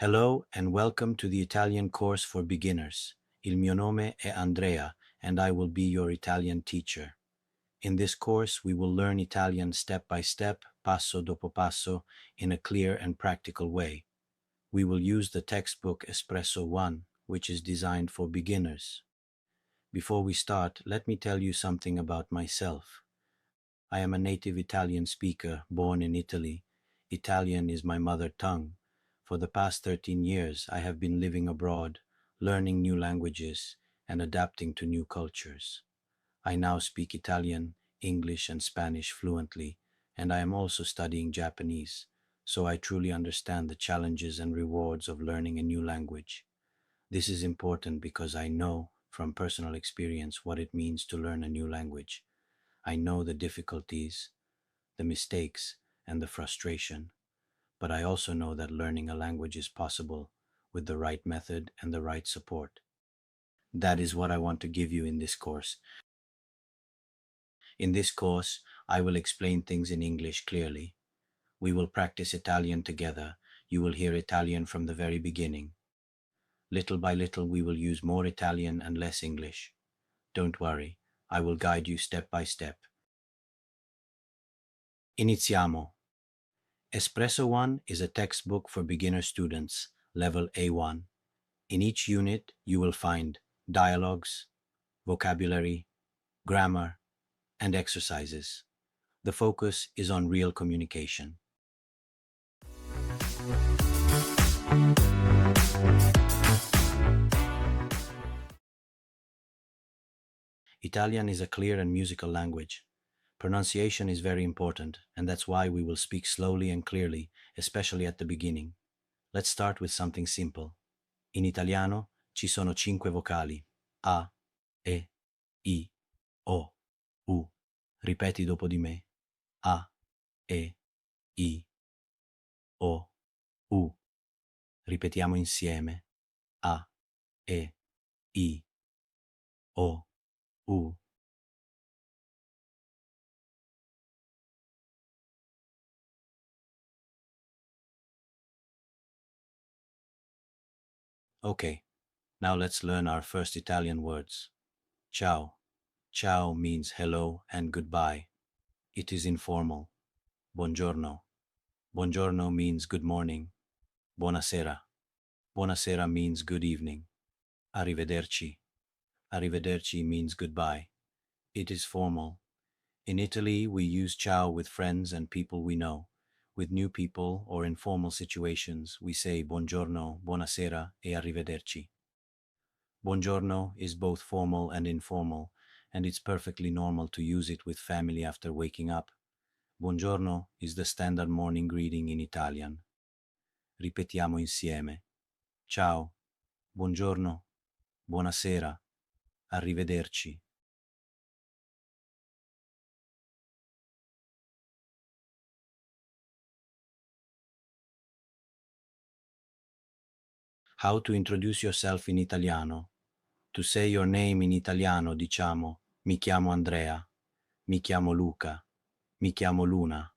Hello and welcome to the Italian course for beginners. Il mio nome è Andrea and I will be your Italian teacher. In this course, we will learn Italian step by step, passo dopo passo, in a clear and practical way. We will use the textbook Espresso 1, which is designed for beginners. Before we start, let me tell you something about myself. I am a native Italian speaker born in Italy. Italian is my mother tongue. For the past 13 years, I have been living abroad, learning new languages, and adapting to new cultures. I now speak Italian, English, and Spanish fluently, and I am also studying Japanese, so I truly understand the challenges and rewards of learning a new language. This is important because I know from personal experience what it means to learn a new language. I know the difficulties, the mistakes, and the frustration, but I also know that learning a language is possible with the right method and the right support. That is what I want to give you in this course. In this course, I will explain things in English clearly. We will practice Italian together. You will hear Italian from the very beginning. Little by little, we will use more Italian and less English. Don't worry, I will guide you step by step. Iniziamo. Espresso 1 is a textbook for beginner students, level A1. In each unit, you will find dialogues, vocabulary, grammar, and exercises. The focus is on real communication. Italian is a clear and musical language. Pronunciation is very important, and that's why we will speak slowly and clearly, especially at the beginning. Let's start with something simple. In italiano ci sono 5 vocali: A, E, I, O, U. Ripeti dopo di me. A, E, I, O, U. Ripetiamo insieme. A, E, I, O, U. Okay, now let's learn our first Italian words. Ciao. Ciao means hello and goodbye. It is informal. Buongiorno. Buongiorno means good morning. Buonasera. Buonasera means good evening. Arrivederci. Arrivederci means goodbye. It is formal. In Italy, we use ciao with friends and people we know. With new people or in formal situations, we say buongiorno, buonasera e arrivederci. Buongiorno is both formal and informal, and it's perfectly normal to use it with family after waking up. Buongiorno is the standard morning greeting in Italian. Ripetiamo insieme. Ciao, buongiorno, buonasera, arrivederci. How to introduce yourself in Italiano. To say your name in Italiano diciamo mi chiamo Andrea, mi chiamo Luca, mi chiamo Luna.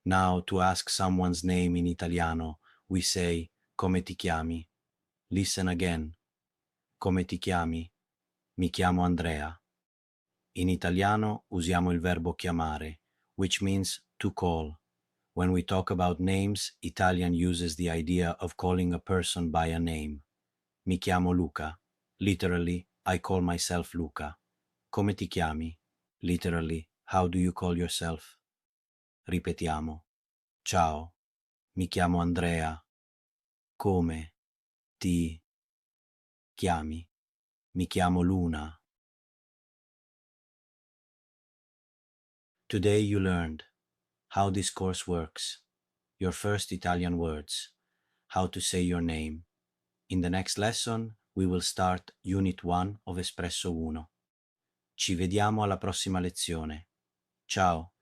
Now to ask someone's name in Italiano, we say come ti chiami. Listen again. Come ti chiami? Mi chiamo Andrea. In Italiano usiamo il verbo chiamare, which means to call. When we talk about names, Italian uses the idea of calling a person by a name. Mi chiamo Luca. Literally, I call myself Luca. Come ti chiami? Literally, how do you call yourself? Ripetiamo. Ciao. Mi chiamo Andrea. Come ti chiami? Mi chiamo Luna. Today you learned how this course works, your first Italian words, how to say your name. In the next lesson, we will start Unit 1 of Espresso 1. Ci vediamo alla prossima lezione. Ciao!